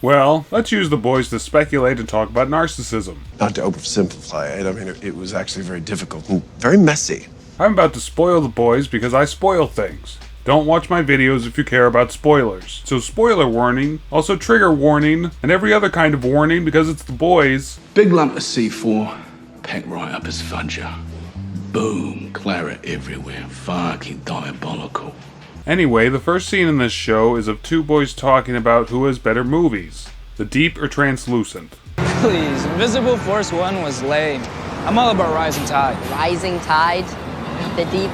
Well, let's use the boys to speculate and talk about narcissism. Not to oversimplify it, I mean, it was actually very difficult and very messy. I'm about to spoil the boys because I spoil things. Don't watch my videos if you care about spoilers. So spoiler warning, also trigger warning, and every other kind of warning because it's the boys. Big lump of C4, peck right up his fudger. Boom, claret everywhere. Fucking diabolical. Anyway, the first scene in this show is of two boys talking about who has better movies, The Deep or Translucent. Please, Invisible Force 1 was lame. I'm all about Rising Tide. Rising Tide? The Deep?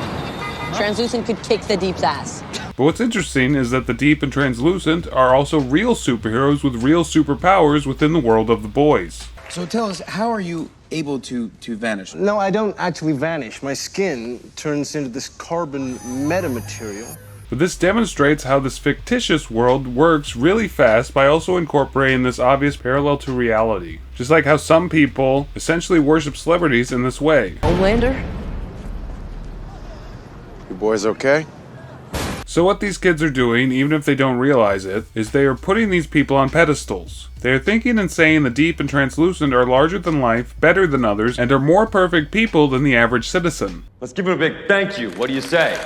Translucent could kick the Deep's ass. But what's interesting is that The Deep and Translucent are also real superheroes with real superpowers within the world of the boys. So tell us, how are you able to vanish? No, I don't actually vanish. My skin turns into this carbon metamaterial. But this demonstrates how this fictitious world works really fast by also incorporating this obvious parallel to reality. Just like how some people essentially worship celebrities in this way. Homelander? You boys okay? So what these kids are doing, even if they don't realize it, is they are putting these people on pedestals. They are thinking and saying the Deep and Translucent are larger than life, better than others, and are more perfect people than the average citizen. Let's give him a big thank you. What do you say?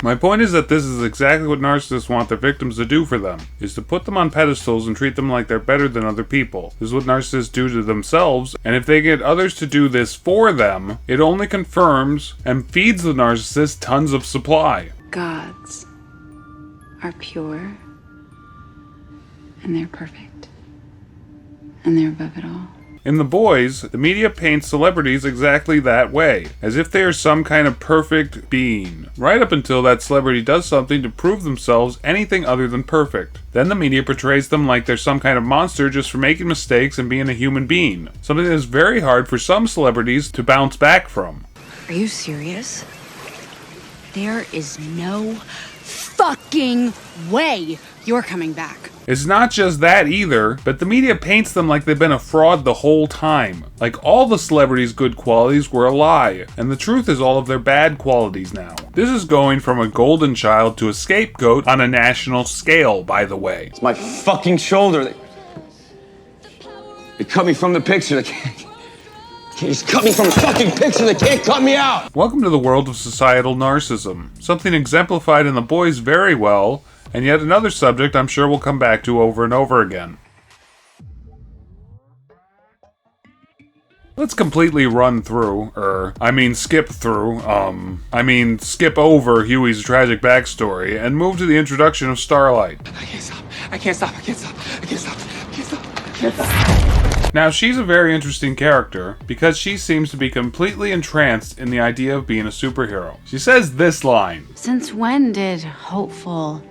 My point is that this is exactly what narcissists want their victims to do for them, is to put them on pedestals and treat them like they're better than other people. This is what narcissists do to themselves, and if they get others to do this for them, it only confirms and feeds the narcissist tons of supply. Gods are pure, and they're perfect, and they're above it all. In The Boys, the media paints celebrities exactly that way, as if they are some kind of perfect being, right up until that celebrity does something to prove themselves anything other than perfect. Then the media portrays them like they're some kind of monster just for making mistakes and being a human being, something that is very hard for some celebrities to bounce back from. Are you serious? There is no fucking way you're coming back. It's not just that either, but the media paints them like they've been a fraud the whole time. Like all the celebrities' good qualities were a lie, and the truth is all of their bad qualities now. This is going from a golden child to a scapegoat on a national scale, by the way. It's my fucking shoulder. They cut me from the picture. They can't just cut me from the fucking picture. They can't cut me out. Welcome to the world of societal narcissism, something exemplified in The Boys very well, and yet another subject I'm sure we'll come back to over and over again. Let's completely skip over Huey's tragic backstory and move to the introduction of Starlight. I can't stop. Now, she's a very interesting character because she seems to be completely entranced in the idea of being a superhero. She says this line. Since when did hopeful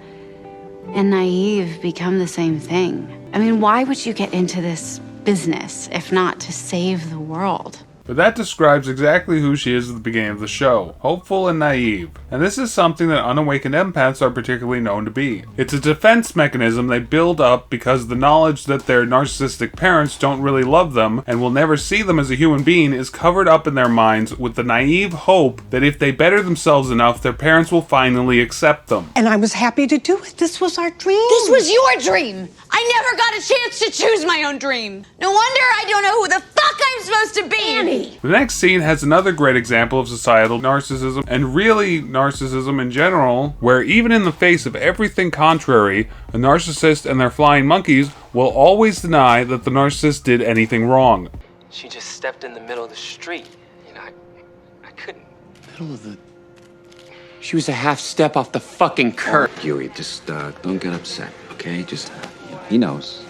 and naive become the same thing? I mean, why would you get into this business if not to save the world? But that describes exactly who she is at the beginning of the show, hopeful and naive. And this is something that unawakened empaths are particularly known to be. It's a defense mechanism they build up because the knowledge that their narcissistic parents don't really love them and will never see them as a human being is covered up in their minds with the naive hope that if they better themselves enough, their parents will finally accept them. And I was happy to do it. This was our dream. This was your dream! I never got a chance to choose my own dream. No wonder I don't know who the fuck I'm supposed to be! Annie! The next scene has another great example of societal narcissism, and really narcissism in general, where even in the face of everything contrary, a narcissist and their flying monkeys will always deny that the narcissist did anything wrong. She just stepped in the middle of the street. You know, I couldn't. Middle of the... She was a half step off the fucking curb. Huey, just don't get upset, okay? Just, he knows.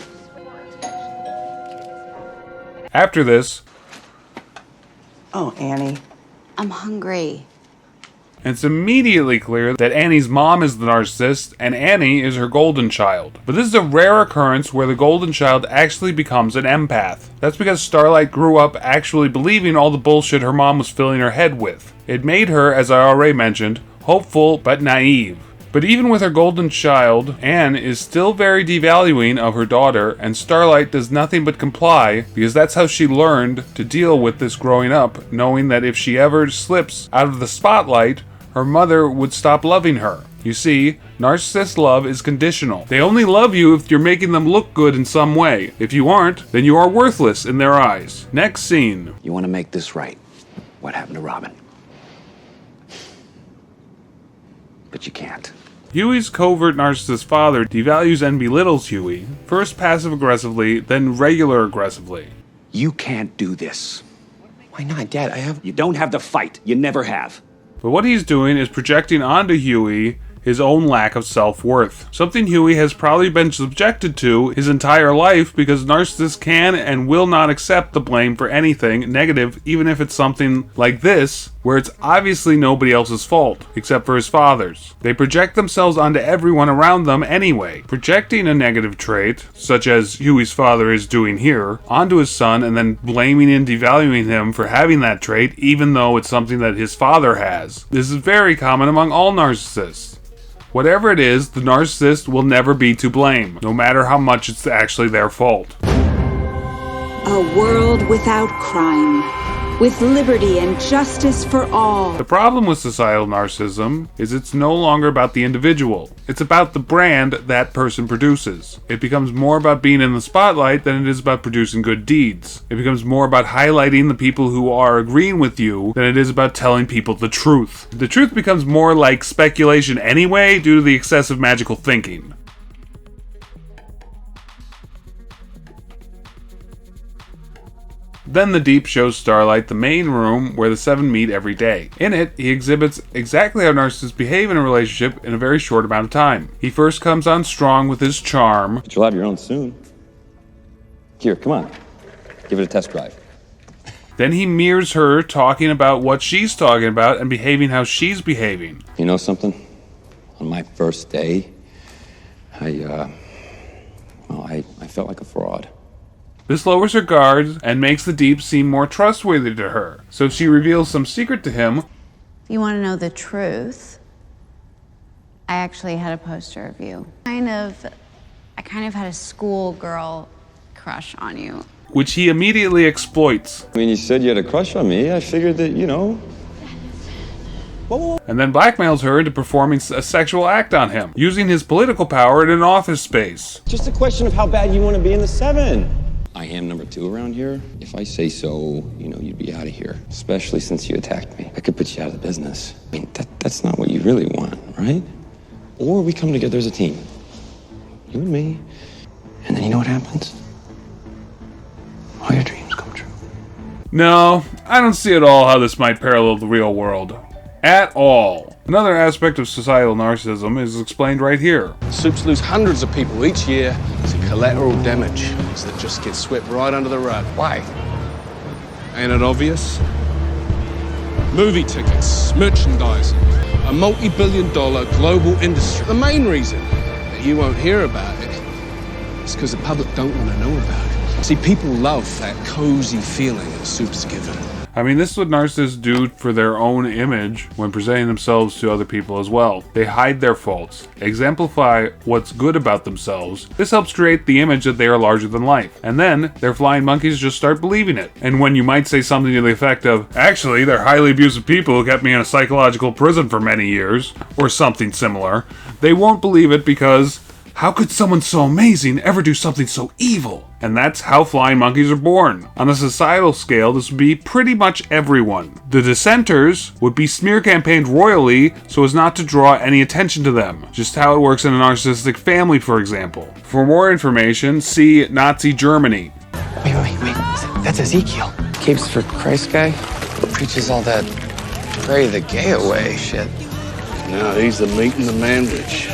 After this, Oh, Annie. I'm hungry. it's immediately clear that Annie's mom is the narcissist and Annie is her golden child. But this is a rare occurrence where the golden child actually becomes an empath. That's because Starlight grew up actually believing all the bullshit her mom was filling her head with. It made her, as I already mentioned, hopeful but naive. But even with her golden child, Anne is still very devaluing of her daughter, and Starlight does nothing but comply because that's how she learned to deal with this growing up, knowing that if she ever slips out of the spotlight, her mother would stop loving her. You see, narcissist love is conditional. They only love you if you're making them look good in some way. If you aren't, then you are worthless in their eyes. Next scene. You want to make this right. What happened to Robin? But you can't. Huey's covert narcissist father devalues and belittles Huey, first passive-aggressively, then regular-aggressively. You can't do this. Why not, Dad? You don't have the fight. You never have. But what he's doing is projecting onto Huey his own lack of self-worth. Something Huey has probably been subjected to his entire life because narcissists can and will not accept the blame for anything negative, even if it's something like this, where it's obviously nobody else's fault, except for his father's. They project themselves onto everyone around them anyway, projecting a negative trait, such as Huey's father is doing here, onto his son and then blaming and devaluing him for having that trait, even though it's something that his father has. This is very common among all narcissists. Whatever it is, the narcissist will never be to blame, no matter how much it's actually their fault. A world without crime, with liberty and justice for all. The problem with societal narcissism is it's no longer about the individual. It's about the brand that person produces. It becomes more about being in the spotlight than it is about producing good deeds. It becomes more about highlighting the people who are agreeing with you than it is about telling people the truth. The truth becomes more like speculation anyway due to the excessive magical thinking. Then the Deep shows Starlight the main room where the seven meet every day. In it, he exhibits exactly how narcissists behave in a relationship in a very short amount of time. He first comes on strong with his charm. But you'll have your own soon. Here, come on. Give it a test drive. Then he mirrors her talking about what she's talking about and behaving how she's behaving. You know something? On my first day, I felt like a fraud. This lowers her guards and makes the Deep seem more trustworthy to her, so she reveals some secret to him. If you want to know the truth, I actually had a poster of you. I kind of had a schoolgirl crush on you. Which he immediately exploits. When you said you had a crush on me, I figured that, you know... And then blackmails her into performing a sexual act on him, using his political power in an office space. Just a question of how bad you want to be in the 7. I am number 2 around here. If I say so, you'd be out of here. Especially since you attacked me. I could put you out of the business. I mean, that's not what you really want, right? Or we come together as a team. You and me. And then you know what happens? All your dreams come true. No, I don't see at all how this might parallel the real world. At all. Another aspect of societal narcissism is explained right here. Soups lose hundreds of people each year to collateral damage that just gets swept right under the rug. Why? Ain't it obvious? Movie tickets, merchandising, a multi-billion-dollar global industry. The main reason that you won't hear about it is because the public don't want to know about it. See, people love that cozy feeling that soup's given. I mean, this is what narcissists do for their own image when presenting themselves to other people as well. They hide their faults, exemplify what's good about themselves. This helps create the image that they are larger than life. And then, their flying monkeys just start believing it. And when you might say something to the effect of, actually, they're highly abusive people who kept me in a psychological prison for many years, or something similar, they won't believe it because, how could someone so amazing ever do something so evil? And that's how flying monkeys are born. On a societal scale, this would be pretty much everyone. The dissenters would be smear campaigned royally so as not to draw any attention to them. Just how it works in a narcissistic family, for example. For more information, see Nazi Germany. Wait. That's Ezekiel. Capes for Christ guy? Preaches all that pray the gay away shit. No, he's the meat and the manwich.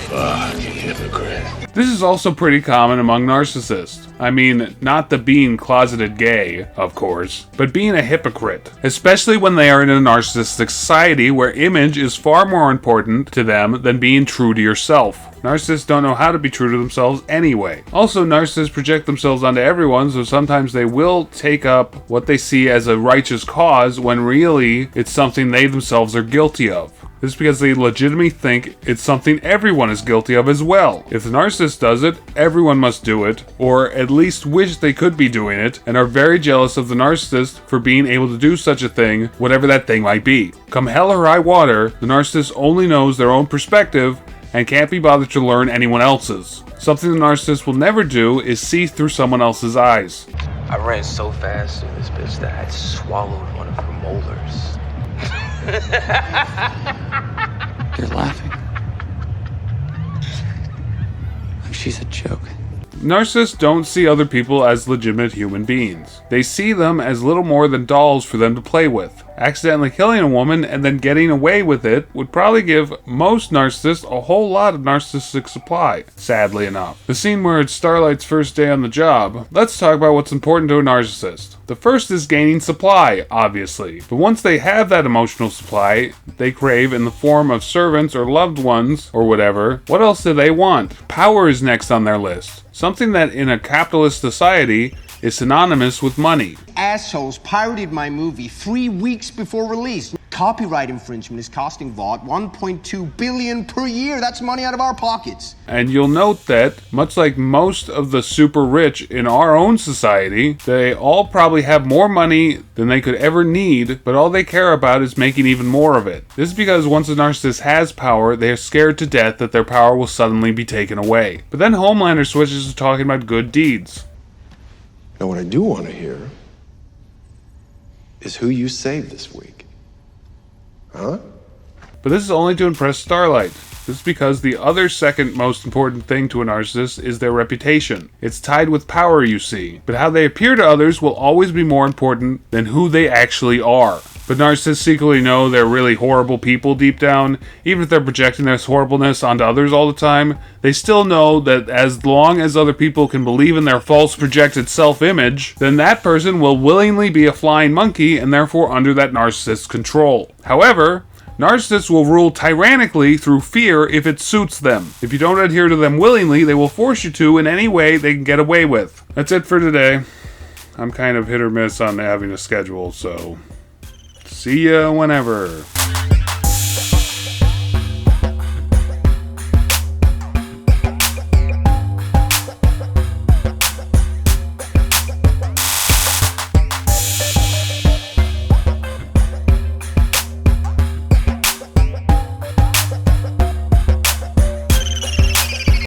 Fucking hypocrite. This is also pretty common among narcissists. I mean, not the being closeted gay, of course, but being a hypocrite. Especially when they are in a narcissistic society where image is far more important to them than being true to yourself. Narcissists don't know how to be true to themselves anyway. Also, narcissists project themselves onto everyone, so sometimes they will take up what they see as a righteous cause when really it's something they themselves are guilty of. This is because they legitimately think it's something everyone is guilty of as well. If the narcissist does it, everyone must do it, or at least wish they could be doing it, and are very jealous of the narcissist for being able to do such a thing, whatever that thing might be. Come hell or high water, the narcissist only knows their own perspective and can't be bothered to learn anyone else's. Something the narcissist will never do is see through someone else's eyes. I ran so fast through this bitch that I had swallowed one of her molars. You're laughing. Like she's a joke. Narcissists don't see other people as legitimate human beings. They see them as little more than dolls for them to play with. Accidentally killing a woman and then getting away with it would probably give most narcissists a whole lot of narcissistic supply, sadly enough. The scene where it's Starlight's first day on the job. Let's talk about what's important to a narcissist. The first is gaining supply, obviously. But once they have that emotional supply they crave in the form of servants or loved ones or whatever, what else do they want? Power is next on their list. Something that in a capitalist society is synonymous with money. Assholes pirated my movie 3 weeks before release. Copyright infringement is costing Vought $1.2 billion per year. That's money out of our pockets. And you'll note that, much like most of the super rich in our own society, they all probably have more money than they could ever need, but all they care about is making even more of it. This is because once a narcissist has power, they are scared to death that their power will suddenly be taken away. But then Homelander switches to talking about good deeds. Now, what I do want to hear is who you saved this week. Huh? But this is only to impress Starlight. This is because the other second most important thing to a narcissist is their reputation. It's tied with power, you see. But how they appear to others will always be more important than who they actually are. But narcissists secretly know they're really horrible people deep down. Even if they're projecting this horribleness onto others all the time, they still know that as long as other people can believe in their false projected self-image, then that person will willingly be a flying monkey and therefore under that narcissist's control. However, narcissists will rule tyrannically through fear if it suits them. If you don't adhere to them willingly, they will force you to in any way they can get away with. That's it for today. I'm kind of hit or miss on having a schedule, so see ya whenever.